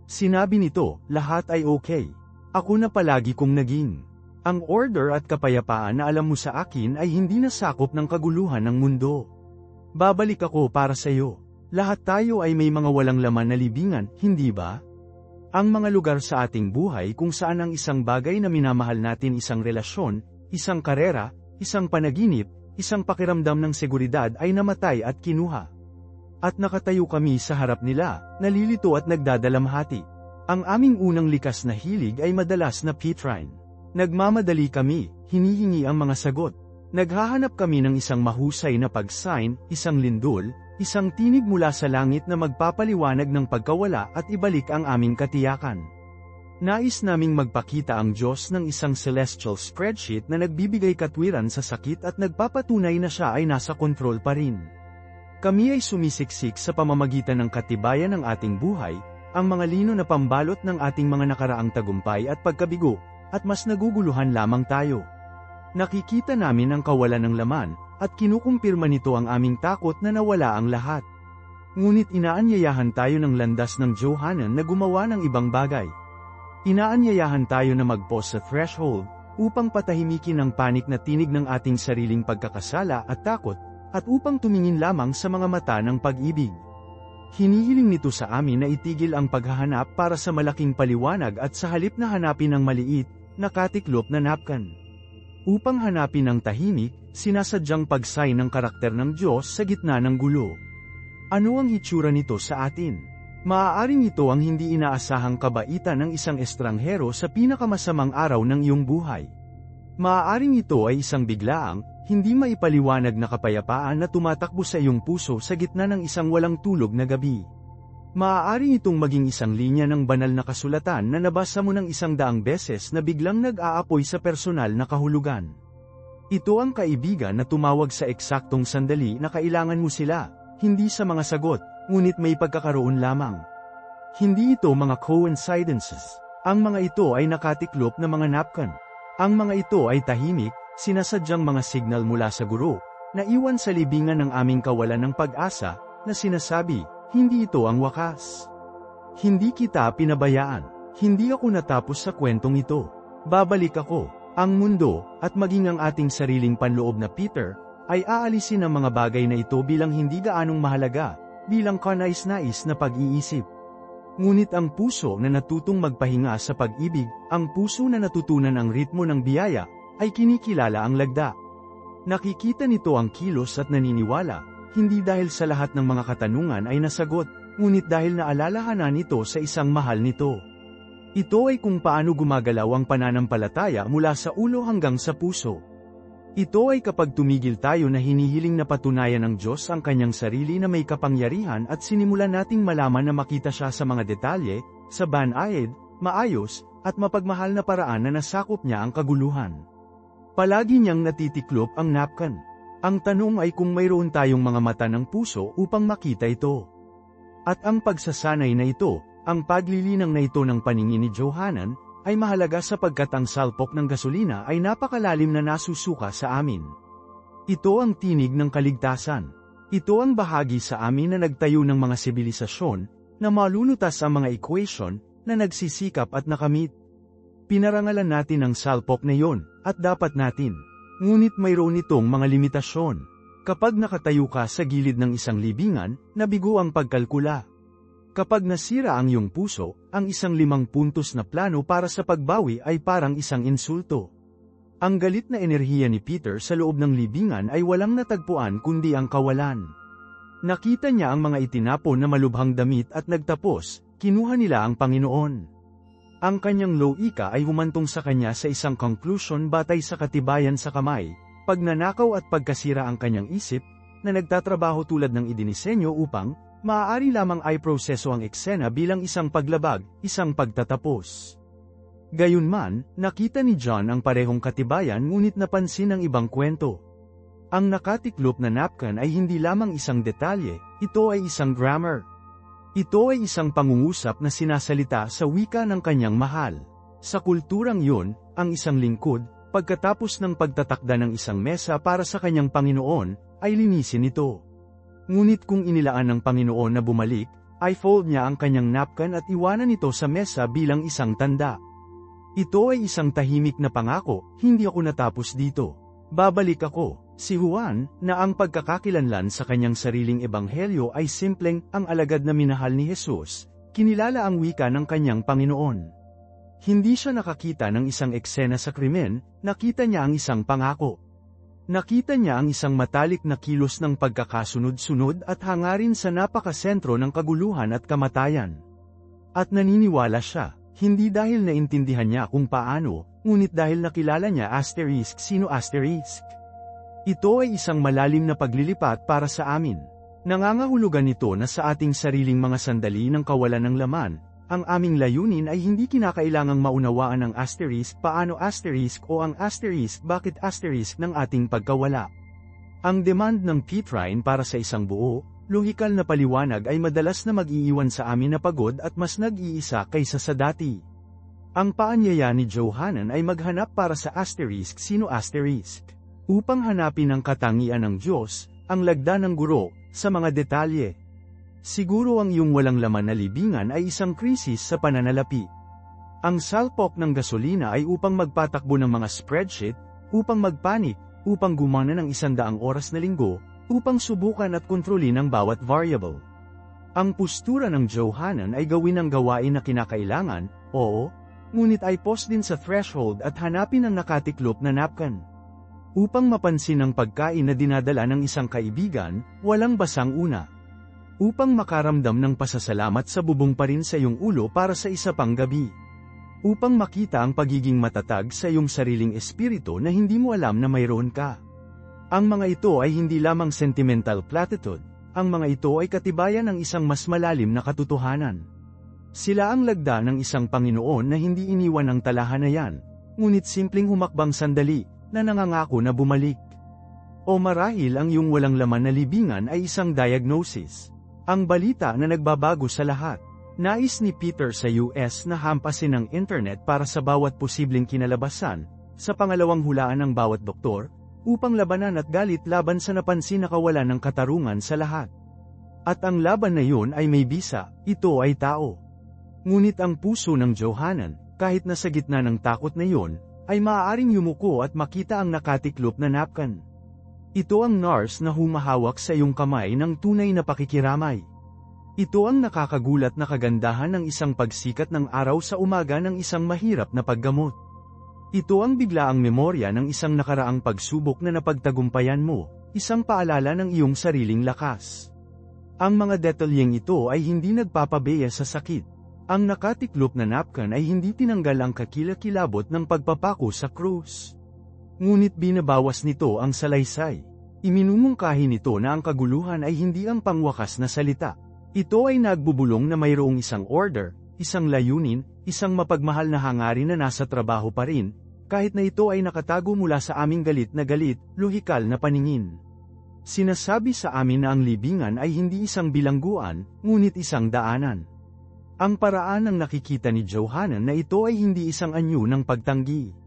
Sinabi nito, lahat ay okay. Ako na palagi kong naging. Ang order at kapayapaan na alam mo sa akin ay hindi nasakop ng kaguluhan ng mundo. Babalik ako para sa iyo. Lahat tayo ay may mga walang laman na libingan, hindi ba? Ang mga lugar sa ating buhay kung saan ang isang bagay na minamahal natin, isang relasyon, isang karera, isang panaginip, isang pakiramdam ng seguridad ay namatay at kinuha. At nakatayo kami sa harap nila, nalilito at nagdadalamhati. Ang aming unang likas na hilig ay madalas na Petrine. Nagmamadali kami, hinihingi ang mga sagot. Naghahanap kami ng isang mahusay na pag-sign, isang lindol, isang tinig mula sa langit na magpapaliwanag ng pagkawala at ibalik ang aming katiyakan. Nais naming magpakita ang Diyos ng isang celestial spreadsheet na nagbibigay katwiran sa sakit at nagpapatunay na siya ay nasa kontrol pa rin. Kami ay sumisiksik sa pamamagitan ng katibayan ng ating buhay, ang mga lino na pambalot ng ating mga nakaraang tagumpay at pagkabigo, at mas naguguluhan lamang tayo. Nakikita namin ang kawalan ng laman, at kinukumpirma nito ang aming takot na nawala ang lahat. Ngunit inaanyayahan tayo ng landas ng Johanan na gumawa ng ibang bagay. Inaanyayahan tayo na mag-pause sa threshold, upang patahimikin ang panik na tinig ng ating sariling pagkakasala at takot, at upang tumingin lamang sa mga mata ng pag-ibig. Hinihiling nito sa amin na itigil ang paghahanap para sa malaking paliwanag at sa halip na hanapin ang maliit, nakatiklop na napkin. Upang hanapin ang tahimik, sinasadyang pagsay ng karakter ng Diyos sa gitna ng gulo. Ano ang hitsura nito sa atin? Maaaring ito ang hindi inaasahang kabaitan ng isang estranghero sa pinakamasamang araw ng iyong buhay. Maaaring ito ay isang biglaang, hindi maipaliwanag na kapayapaan na tumatakbo sa iyong puso sa gitna ng isang walang tulog na gabi. Maaaring itong maging isang linya ng banal na kasulatan na nabasa mo ng 100 beses na biglang nag-aapoy sa personal na kahulugan. Ito ang kaibigan na tumawag sa eksaktong sandali na kailangan mo sila, hindi sa mga sagot, ngunit may pagkakaroon lamang. Hindi ito mga coincidences. Ang mga ito ay nakatiklop na mga napkin. Ang mga ito ay tahimik, sinasadyang mga signal mula sa guro, na iwan sa libingan ng aming kawalan ng pag-asa, na sinasabi, hindi ito ang wakas. Hindi kita pinabayaan. Hindi ako natapos sa kwentong ito. Babalik ako. Ang mundo, at maging ang ating sariling panloob na Peter, ay aalisin ang mga bagay na ito bilang hindi gaanong mahalaga, bilang kanais-nais na pag-iisip. Ngunit ang puso na natutong magpahinga sa pag-ibig, ang puso na natutunan ang ritmo ng biyaya, ay kinikilala ang lagda. Nakikita nito ang kilos at naniniwala, hindi dahil sa lahat ng mga katanungan ay nasagot, ngunit dahil naalalahanan ito sa isang mahal nito. Ito ay kung paano gumagalaw ang pananampalataya mula sa ulo hanggang sa puso. Ito ay kapag tumigil tayo na hinihiling na patunayan ng Diyos ang kanyang sarili na may kapangyarihan at sinimulan nating malaman na makita siya sa mga detalye, sa banayad, maayos, at mapagmahal na paraan na nasakop niya ang kaguluhan. Palagi niyang natitiklop ang napkin. Ang tanong ay kung mayroon tayong mga mata ng puso upang makita ito. At ang pagsasanay na ito, ang paglilinang na ito ng paningin ni Johanan, ay mahalaga sapagkat ang salpok ng gasolina ay napakalalim na nasusuka sa amin. Ito ang tinig ng kaligtasan. Ito ang bahagi sa amin na nagtayo ng mga sibilisasyon, na malulutas ang mga equation, na nagsisikap at nakamit. Pinarangalan natin ang salpok na iyon, at dapat natin. Ngunit mayroon itong mga limitasyon. Kapag nakatayo ka sa gilid ng isang libingan, nabigo ang pagkalkula. Kapag nasira ang iyong puso, ang isang 5 puntos na plano para sa pagbawi ay parang isang insulto. Ang galit na enerhiya ni Peter sa loob ng libingan ay walang natagpuan kundi ang kawalan. Nakita niya ang mga itinapon na malubhang damit at nagtapos, kinuha nila ang Panginoon. Ang kanyang loika ay humantong sa kanya sa isang conclusion batay sa katibayan sa kamay, pagnanakaw at pagkasira ang kanyang isip, na nagtatrabaho tulad ng idinisenyo upang, Maaari lamang ay proseso ang eksena bilang isang paglabag, isang pagtatapos. Gayunman, nakita ni John ang parehong katibayan ngunit napansin ang ibang kwento. Ang nakatiklop na napkin ay hindi lamang isang detalye, ito ay isang grammar. Ito ay isang pangungusap na sinasalita sa wika ng kanyang mahal. Sa kulturang yun, ang isang lingkod, pagkatapos ng pagtatakda ng isang mesa para sa kanyang Panginoon, ay linisin ito. Ngunit kung inilaan ng Panginoon na bumalik, ay fold niya ang kanyang napkin at iwanan ito sa mesa bilang isang tanda. Ito ay isang tahimik na pangako, hindi ako natapos dito. Babalik ako. Si Juan, na ang pagkakakilanlan sa kanyang sariling ebanghelyo ay simpleng ang alagad na minahal ni Jesus, kinilala ang wika ng kanyang Panginoon. Hindi siya nakakita ng isang eksena sa krimen, nakita niya ang isang pangako. Nakita niya ang isang matalik na kilos ng pagkakasunod-sunod at hangarin sa napakasentro ng kaguluhan at kamatayan. At naniniwala siya, hindi dahil naintindihan niya kung paano, ngunit dahil nakilala niya sino asterisk. Ito ay isang malalim na paglilipat para sa amin. Nangangahulugan ito na sa ating sariling mga sandali ng kawalan ng laman, ang aming layunin ay hindi kinakailangang maunawaan ang asterisk paano asterisk o ang asterisk bakit asterisk ng ating pagkawala. Ang demand ng Petrine para sa isang buo, lohikal na paliwanag ay madalas na mag-iiwan sa amin na pagod at mas nag-iisa kaysa sa dati. Ang paanyaya ni Johanan ay maghanap para sa sino asterisk. Upang hanapin ang katangian ng Diyos, ang lagda ng guro, sa mga detalye. Siguro ang iyong walang laman na libingan ay isang krisis sa pananalapi. Ang salpok ng gasolina ay upang magpatakbo ng mga spreadsheet, upang magpanik, upang gumana ng 100 oras na linggo, upang subukan at kontrolin ang bawat variable. Ang postura ng Johanan ay gawin ang gawain na kinakailangan, oo, ngunit ay pause din sa threshold at hanapin ang nakatiklop na napkin. Upang mapansin ang pagkain na dinadala ng isang kaibigan, walang basang una. Upang makaramdam ng pasasalamat sa bubong pa rin sa iyong ulo para sa isa pang gabi. Upang makita ang pagiging matatag sa iyong sariling espiritu na hindi mo alam na mayroon ka. Ang mga ito ay hindi lamang sentimental platitude, ang mga ito ay katibayan ng isang mas malalim na katotohanan. Sila ang lagda ng isang Panginoon na hindi iniwan ng talahanayan, ngunit simpleng humakbang sandali, na nangangako na bumalik. O marahil ang iyong walang laman na libingan ay isang diagnosis. Ang balita na nagbabago sa lahat. Nais ni Peter sa US na hampasin ang internet para sa bawat posibleng kinalabasan, sa pangalawang hulaan ng bawat doktor, upang labanan at galit laban sa napansin na kawalan ng katarungan sa lahat. At ang laban na yun ay may bisa, ito ay tao. Ngunit ang puso ng Johanan, kahit na sa gitna ng takot na yun, ay maaaring yumuko at makita ang nakatiklop na napkin. Ito ang nurse na humahawak sa iyong kamay ng tunay na pakikiramay. Ito ang nakakagulat na kagandahan ng isang pagsikat ng araw sa umaga ng isang mahirap na paggamot. Ito ang biglaang memorya ng isang nakaraang pagsubok na napagtagumpayan mo, isang paalala ng iyong sariling lakas. Ang mga detalyeng ito ay hindi nagpapabeya sa sakit. Ang nakatiklop na napkin ay hindi tinanggal ang kakilakilabot ng pagpapako sa krus. Ngunit binabawas nito ang salaysay. Iminumungkahi nito na ang kaguluhan ay hindi ang pangwakas na salita. Ito ay nagbubulong na mayroong isang order, isang layunin, isang mapagmahal na hangarin na nasa trabaho pa rin, kahit na ito ay nakatago mula sa aming galit, lohikal na paningin. Sinasabi sa amin na ang libingan ay hindi isang bilangguan, ngunit isang daanan. Ang paraan ng nakikita ni Johanan na ito ay hindi isang anyo ng pagtanggi.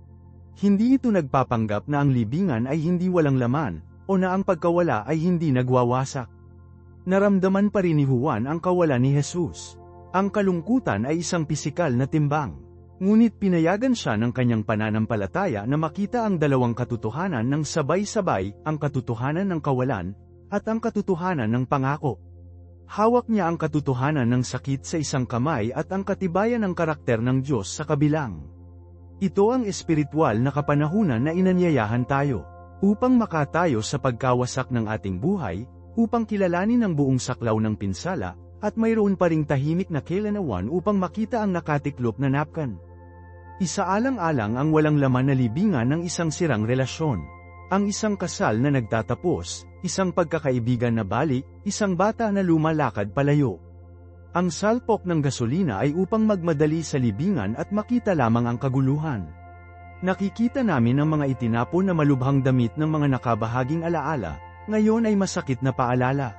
Hindi ito nagpapanggap na ang libingan ay hindi walang laman, o na ang pagkawala ay hindi nagwawasak. Naramdaman pa rin ni Juan ang kawalan ni Jesus. Ang kalungkutan ay isang pisikal na timbang. Ngunit pinayagan siya ng kanyang pananampalataya na makita ang dalawang katotohanan ng sabay-sabay, ang katotohanan ng kawalan, at ang katotohanan ng pangako. Hawak niya ang katotohanan ng sakit sa isang kamay at ang katibayan ng karakter ng Diyos sa kabilang. Ito ang espiritual na kapanahunan na inanyayahan tayo, upang makatayo sa pagkawasak ng ating buhay, upang kilalanin ang buong saklaw ng pinsala, at mayroon pa ring tahimik na kailanawan upang makita ang nakatiklop na napkin. Isaalang-alang ang walang laman na libingan ng isang sirang relasyon. Ang isang kasal na nagtatapos, isang pagkakaibigan na balik, isang bata na lumalakad palayo. Ang salpok ng gasolina ay upang magmadali sa libingan at makita lamang ang kaguluhan. Nakikita namin ang mga itinapon na malubhang damit ng mga nakabahaging alaala, ngayon ay masakit na paalala.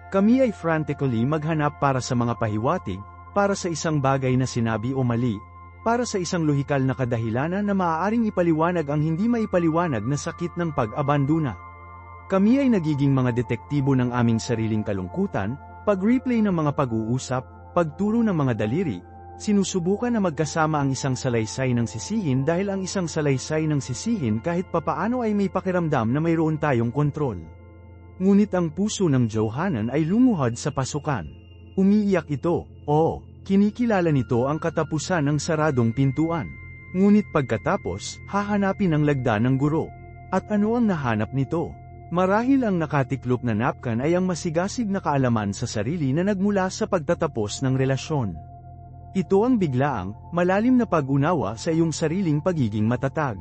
Kami ay frantically maghanap para sa mga pahiwatig, para sa isang bagay na sinabi o mali, para sa isang lohikal na kadahilanan na maaaring ipaliwanag ang hindi maipaliwanag na sakit ng pag-abandona. Kami ay nagiging mga detektibo ng aming sariling kalungkutan, pag-replay ng mga pag-uusap, pagturo ng mga daliri, sinusubukan na magkasama ang isang salaysay ng sisihin dahil ang isang salaysay ng sisihin kahit papaano ay may pakiramdam na mayroon tayong kontrol. Ngunit ang puso ng Johanan ay lumuhod sa pasukan. Umiiyak ito, kinikilala nito ang katapusan ng saradong pintuan. Ngunit pagkatapos, hahanapin ang lagda ng guro. At ano ang nahanap nito? Marahil ang nakatiklop na napkin ay ang masigasig na kaalaman sa sarili na nagmula sa pagtatapos ng relasyon. Ito ang biglaang, malalim na pag-unawa sa iyong sariling pagiging matatag.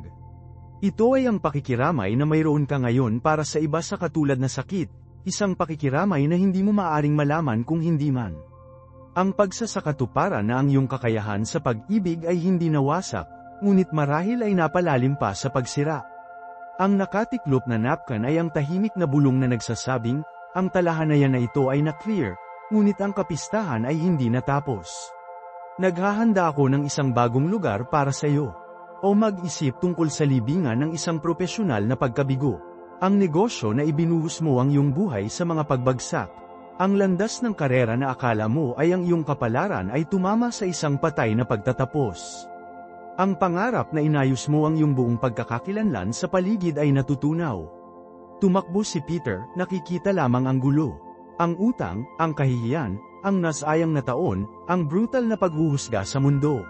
Ito ay ang pakikiramay na mayroon ka ngayon para sa iba sa katulad na sakit, isang pakikiramay na hindi mo maaaring malaman kung hindi man. Ang pagsasakatuparan na ang iyong kakayahan sa pag-ibig ay hindi nawasak, ngunit marahil ay napalalim pa sa pagsira. Ang nakatiklop na napkin ay ang tahimik na bulong na nagsasabing, ang talahanayan na ito ay na-clear, ngunit ang kapistahan ay hindi natapos. Naghahanda ako ng isang bagong lugar para sa iyo. O mag-isip tungkol sa libingan ng isang propesyonal na pagkabigo. Ang negosyo na ibinuhos mo ang iyong buhay sa mga pagbagsak. Ang landas ng karera na akala mo ay ang iyong kapalaran ay tumama sa isang patay na pagtatapos. Ang pangarap na inayos mo ang iyong buong pagkakakilanlan sa paligid ay natutunaw. Tumakbo si Peter, nakikita lamang ang gulo. Ang utang, ang kahihiyan, ang nasayang na taon, ang brutal na paghuhusga sa mundo.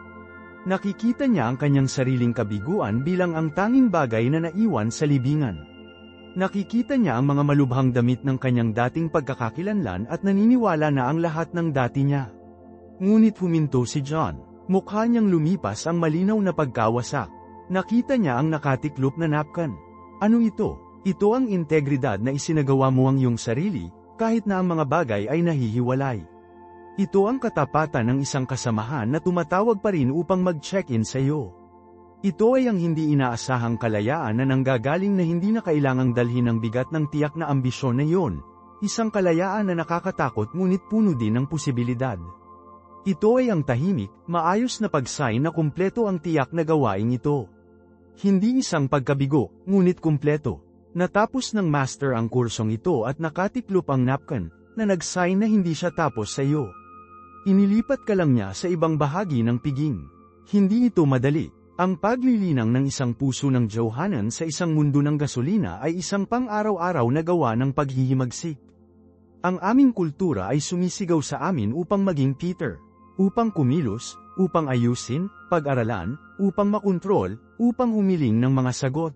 Nakikita niya ang kanyang sariling kabiguan bilang ang tanging bagay na naiwan sa libingan. Nakikita niya ang mga malubhang damit ng kanyang dating pagkakakilanlan at naniniwala na ang lahat ng dati niya. Ngunit huminto si John. Mukha niyang lumipas ang malinaw na pagkawasak. Nakita niya ang nakatiklop na napkin. Ano ito? Ito ang integridad na isinagawa mo ang iyong sarili, kahit na ang mga bagay ay nahihiwalay. Ito ang katapatan ng isang kasamahan na tumatawag pa rin upang mag-check-in sa iyo. Ito ay ang hindi inaasahang kalayaan na nanggagaling na hindi na kailangang dalhin ang bigat ng tiyak na ambisyon na iyon. Isang kalayaan na nakakatakot ngunit puno din ng posibilidad. Ito ay ang tahimik, maayos na pag-sign na kumpleto ang tiyak na gawain ito. Hindi isang pagkabigo, ngunit kumpleto. Natapos ng master ang kursong ito at nakatiklop ang napkin, na nag-sign na hindi siya tapos sa iyo. Inilipat ka lang niya sa ibang bahagi ng piging. Hindi ito madali. Ang paglilinang ng isang puso ng Johanan sa isang mundo ng gasolina ay isang pang-araw-araw na gawa ng paghihimagsik. Ang aming kultura ay sumisigaw sa amin upang maging Peter. Upang kumilos, upang ayusin, pag-aralan, upang makontrol, upang humiling ng mga sagot.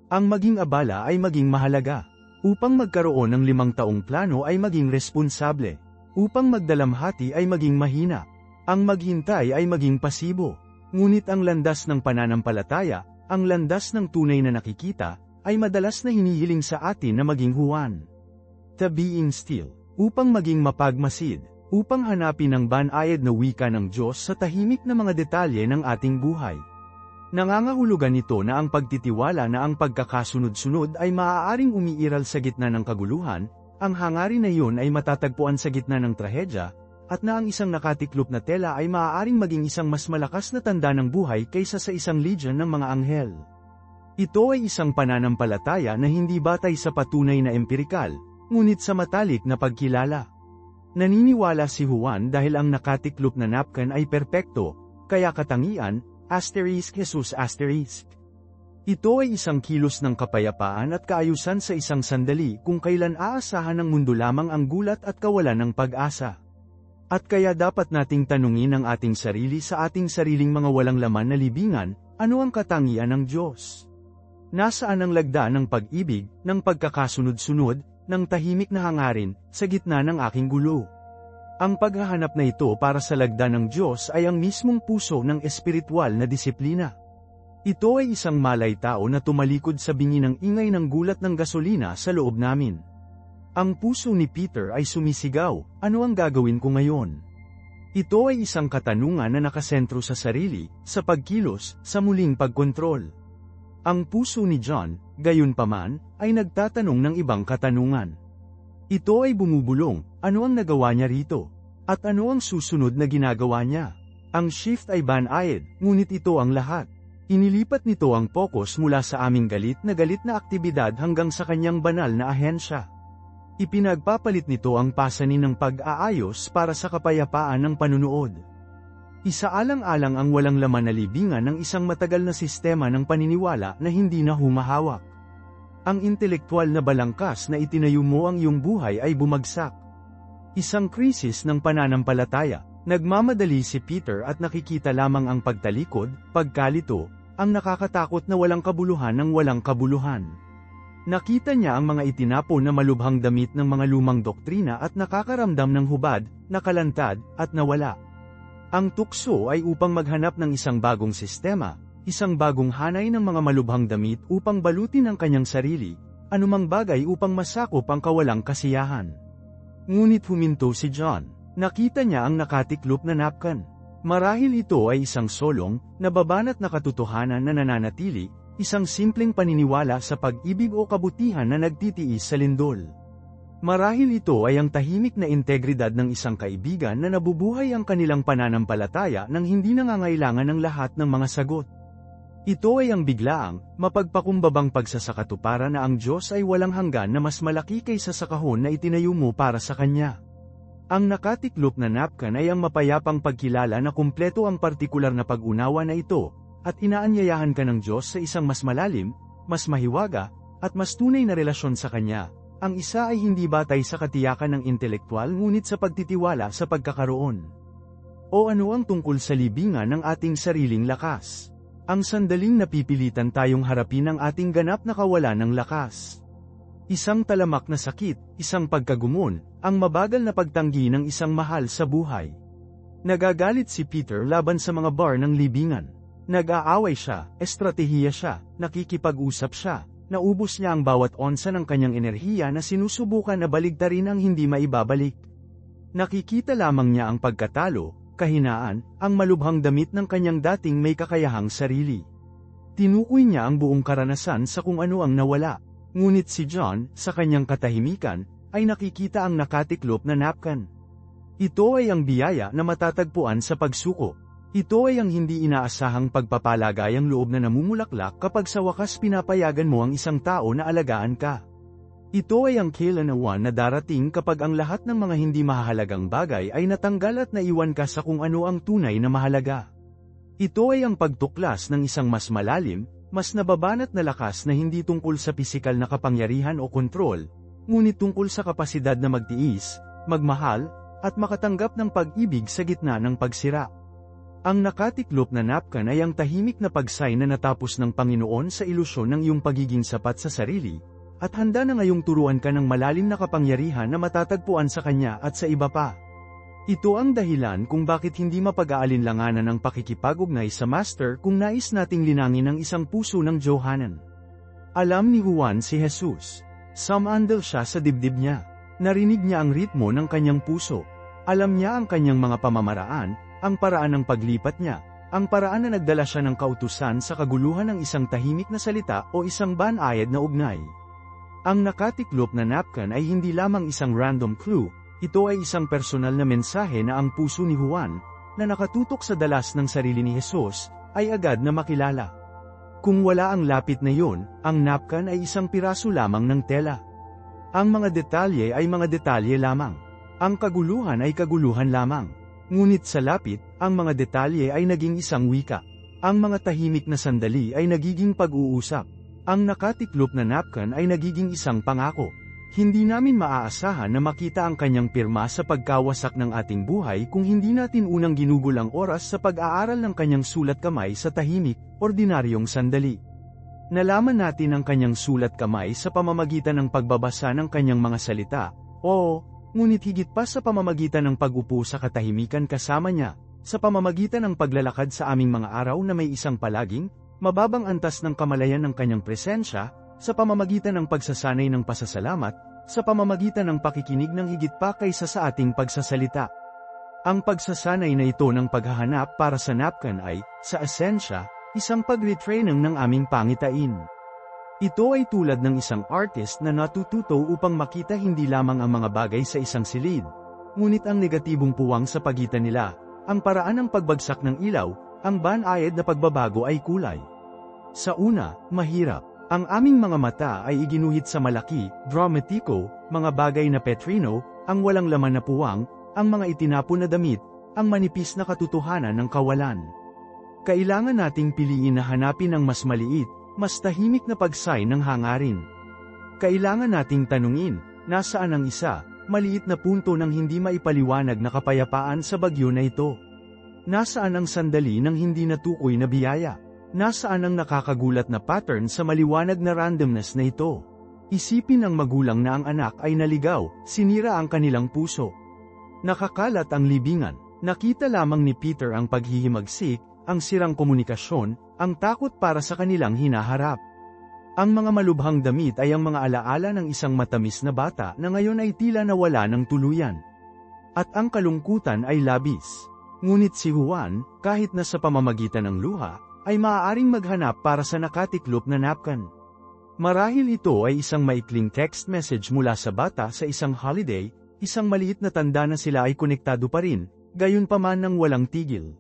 Ang maging abala ay maging mahalaga. Upang magkaroon ng 5 taong plano ay maging responsable. Upang magdalamhati ay maging mahina. Ang maghintay ay maging pasibo. Ngunit ang landas ng pananampalataya, ang landas ng tunay na nakikita, ay madalas na hinihiling sa atin na maging Juan. The being still. Upang maging mapagmasid. Upang hanapin ang banayad na wika ng Diyos sa tahimik na mga detalye ng ating buhay. Nangangahulugan nito na ang pagtitiwala na ang pagkakasunod-sunod ay maaaring umiiral sa gitna ng kaguluhan, ang hangarin na iyon ay matatagpuan sa gitna ng trahedya, at na ang isang nakatiklop na tela ay maaaring maging isang mas malakas na tanda ng buhay kaysa sa isang legion ng mga anghel. Ito ay isang pananampalataya na hindi batay sa patunay na empirikal, ngunit sa matalik na pagkilala. Naniniwala si Juan dahil ang nakatiklop na napkin ay perpekto, kaya katangian, Jesus. Ito ay isang kilos ng kapayapaan at kaayusan sa isang sandali kung kailan aasahan ng mundo lamang ang gulat at kawalan ng pag-asa. At kaya dapat nating tanungin ang ating sarili sa ating sariling mga walang laman na libingan, ano ang katangian ng Diyos? Nasaan ang lagda ng pag-ibig, ng pagkakasunod-sunod, ng tahimik na hangarin, sa gitna ng aking gulo? Ang paghahanap na ito para sa lagda ng Diyos ay ang mismong puso ng espiritual na disiplina. Ito ay isang malay tao na tumalikod sa bingi ng ingay ng gulat ng gasolina sa loob namin. Ang puso ni Peter ay sumisigaw, ano ang gagawin ko ngayon? Ito ay isang katanungan na nakasentro sa sarili, sa pagkilos, sa muling pagkontrol. Ang puso ni John, gayunpaman, ay nagtatanong ng ibang katanungan. Ito ay bumubulong, ano ang nagawa niya rito? At ano ang susunod na ginagawa niya? Ang shift ay banayad, ngunit ito ang lahat. Inilipat nito ang focus mula sa aming galit na aktibidad hanggang sa kanyang banal na ahensya. Ipinagpapalit nito ang pasanin ng pag-aayos para sa kapayapaan ng panunood. Isaalang-alang ang walang laman na libingan ng isang matagal na sistema ng paniniwala na hindi na humahawak. Ang intelektual na balangkas na itinayo mo ang iyong buhay ay bumagsak. Isang krisis ng pananampalataya. Nagmamadali si Peter at nakikita lamang ang pagtalikod, pagkalito, ang nakakatakot na walang kabuluhan ng walang kabuluhan. Nakita niya ang mga itinapon na malubhang damit ng mga lumang doktrina at nakakaramdam ng hubad, nakalantad, at nawala. Ang tukso ay upang maghanap ng isang bagong sistema, isang bagong hanay ng mga malubhang damit upang balutin ang kanyang sarili, anumang bagay upang masakop ang kawalang kasiyahan. Ngunit huminto si John. Nakita niya ang nakatiklop na napkan. Marahil ito ay isang solong, nababanat na katotohanan na nananatili, isang simpleng paniniwala sa pag-ibig o kabutihan na nagtitiis sa lindol. Marahil ito ay ang tahimik na integridad ng isang kaibigan na nabubuhay ang kanilang pananampalataya nang hindi nangangailangan ng lahat ng mga sagot. Ito ay ang biglaang, mapagpakumbabang pagsasakatuparan na ang Diyos ay walang hanggan na mas malaki kaysa sa kahon na itinayo mo para sa Kanya. Ang nakatiklop na napkan ay ang mapayapang pagkilala na kumpleto ang partikular na pag-unawa na ito, at inaanyayahan ka ng Diyos sa isang mas malalim, mas mahiwaga, at mas tunay na relasyon sa Kanya. Ang isa ay hindi batay sa katiyakan ng intelektual ngunit sa pagtitiwala sa pagkakaroon. O ano ang tungkol sa libingan ng ating sariling lakas? Ang sandaling napipilitan tayong harapin ang ating ganap na kawalan ng lakas. Isang talamak na sakit, isang pagkagumon, ang mabagal na pagtanggi ng isang mahal sa buhay. Nagagalit si Peter laban sa mga bar ng libingan. Nag-aaway siya, estratehiya siya, nakikipag-usap siya, naubos niya ang bawat onsa ng kanyang enerhiya na sinusubukan na baligtarin ang hindi maibabalik. Nakikita lamang niya ang pagkatalo, kahinaan, ang malubhang damit ng kanyang dating may kakayahang sarili. Tinukoy niya ang buong karanasan sa kung ano ang nawala. Ngunit si John, sa kanyang katahimikan, ay nakikita ang nakatiklop na napkan. Ito ay ang biyaya na matatagpuan sa pagsuko. Ito ay ang hindi inaasahang pagpapalagayang loob na namumulaklak kapag sa wakas pinapayagan mo ang isang tao na alagaan ka. Ito ay ang kailanawan na darating kapag ang lahat ng mga hindi mahahalagang bagay ay natanggal at naiwan ka sa kung ano ang tunay na mahalaga. Ito ay ang pagtuklas ng isang mas malalim, mas nababanat na lakas na hindi tungkol sa pisikal na kapangyarihan o kontrol, ngunit tungkol sa kapasidad na magtiis, magmahal, at makatanggap ng pag-ibig sa gitna ng pagsira. Ang nakatiklop na napkan ay ang tahimik na pagsay na natapos ng Panginoon sa ilusyon ng iyong pagiging sapat sa sarili, at handa na ngayong turuan ka ng malalim na kapangyarihan na matatagpuan sa Kanya at sa iba pa. Ito ang dahilan kung bakit hindi mapag-aalinlanganan ang pakikipag-ugnay sa Master kung nais nating linangin ang isang puso ng Johanan. Alam ni Juan si Jesus. Sumandal siya sa dibdib niya. Narinig niya ang ritmo ng kanyang puso. Alam niya ang kanyang mga pamamaraan, ang paraan ng paglipat niya, ang paraan na nagdala siya ng kautusan sa kaguluhan ng isang tahimik na salita o isang banayad na ugnay. Ang nakatiklop na napkan ay hindi lamang isang random clue, ito ay isang personal na mensahe na ang puso ni Juan, na nakatutok sa dalas ng sarili ni Jesus, ay agad na makilala. Kung wala ang lapit na yun, ang napkan ay isang piraso lamang ng tela. Ang mga detalye ay mga detalye lamang. Ang kaguluhan ay kaguluhan lamang. Ngunit sa lapit, ang mga detalye ay naging isang wika. Ang mga tahimik na sandali ay nagiging pag-uusap. Ang nakatiklop na napkan ay nagiging isang pangako. Hindi namin maaasahan na makita ang kanyang pirma sa pagkawasak ng ating buhay kung hindi natin unang ginugol ang oras sa pag-aaral ng kanyang sulat kamay sa tahimik, ordinaryong sandali. Nalaman natin ang kanyang sulat kamay sa pamamagitan ng pagbabasa ng kanyang mga salita, ngunit higit pa sa pamamagitan ng pag-upo sa katahimikan kasama niya, sa pamamagitan ng paglalakad sa aming mga araw na may isang palaging, Mababang antas ng kamalayan ng kanyang presensya, sa pamamagitan ng pagsasanay ng pasasalamat, sa pamamagitan ng pakikinig ng higit pa kaysa sa ating pagsasalita. Ang pagsasanay na ito ng paghahanap para sa napkin ay, sa esensya, isang pag-retraining ng aming pangitain. Ito ay tulad ng isang artist na natututo upang makita hindi lamang ang mga bagay sa isang silid, ngunit ang negatibong puwang sa pagitan nila, ang paraan ng pagbagsak ng ilaw, ang banayad na pagbabago ay kulay. Sa una, mahirap. Ang aming mga mata ay iginuhit sa malaki, dramatiko, mga bagay na petrino, ang walang laman na puwang, ang mga itinapon na damit, ang manipis na katotohanan ng kawalan. Kailangan nating piliin na hanapin ang mas maliit, mas tahimik na pagsay ng hangarin. Kailangan nating tanungin, nasaan ang isa, maliit na punto ng hindi maipaliwanag na kapayapaan sa bagyo na ito? Nasaan ang sandali ng hindi natukoy na biyaya? Nasaan ang nakakagulat na pattern sa maliwanag na randomness na ito? Isipin ng magulang na ang anak ay naligaw, sinira ang kanilang puso. Nakakalat ang libingan. Nakita lamang ni Peter ang paghihimagsik, ang sirang komunikasyon, ang takot para sa kanilang hinaharap. Ang mga malubhang damit ay ang mga alaala ng isang matamis na bata na ngayon ay tila nawala ng tuluyan. At ang kalungkutan ay labis. Ngunit si Juan, kahit na sa pamamagitan ng luha, ay maaaring maghanap para sa nakatiklop na napkin. Marahil ito ay isang maikling text message mula sa bata sa isang holiday, isang maliit na tanda na sila ay konektado pa rin, gayunpaman ng walang tigil.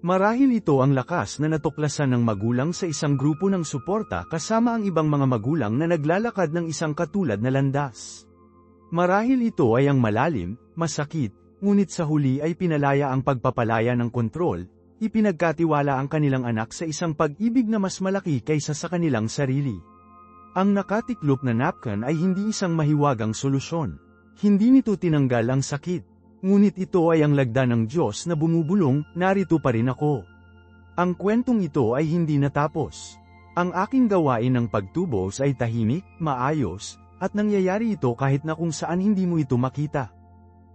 Marahil ito ang lakas na natuklasan ng magulang sa isang grupo ng suporta kasama ang ibang mga magulang na naglalakad ng isang katulad na landas. Marahil ito ay ang malalim, masakit, ngunit sa huli ay pinalaya ang pagpapalaya ng kontrol, ipinagkatiwala ang kanilang anak sa isang pag-ibig na mas malaki kaysa sa kanilang sarili. Ang nakatiklop na napkin ay hindi isang mahiwagang solusyon. Hindi nito tinanggal ang sakit. Ngunit ito ay ang lagda ng Diyos na bumubulong, narito pa rin ako. Ang kwentong ito ay hindi natapos. Ang aking gawain ng pagtubos ay tahimik, maayos, at nangyayari ito kahit na kung saan hindi mo ito makita.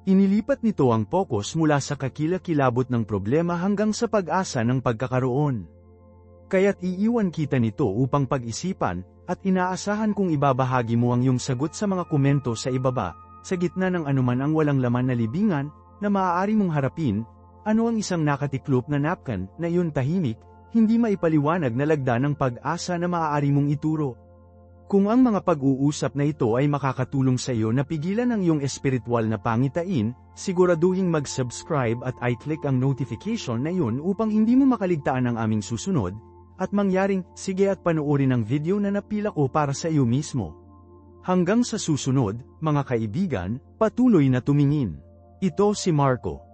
Inilipat nito ang focus mula sa kakilakilabot ng problema hanggang sa pag-asa ng pagkakaroon. Kaya't iiwan kita nito upang pag-isipan, at inaasahan kong ibabahagi mo ang iyong sagot sa mga komento sa ibaba, sa gitna ng anuman ang walang laman na libingan, na maaari mong harapin, ano ang isang nakatiklop na napkin, na iyon tahimik, hindi maipaliwanag na lagda ng pag-asa na maaari mong ituro. Kung ang mga pag-uusap na ito ay makakatulong sa iyo na pigilan ang iyong espiritual na pangitain, siguraduhing mag-subscribe at i-click ang notification na iyon upang hindi mo makaligtaan ang aming susunod, at mangyaring, sige at panoorin ang video na napila ko para sa iyo mismo. Hanggang sa susunod, mga kaibigan, patuloy na tumingin. Ito si Marco.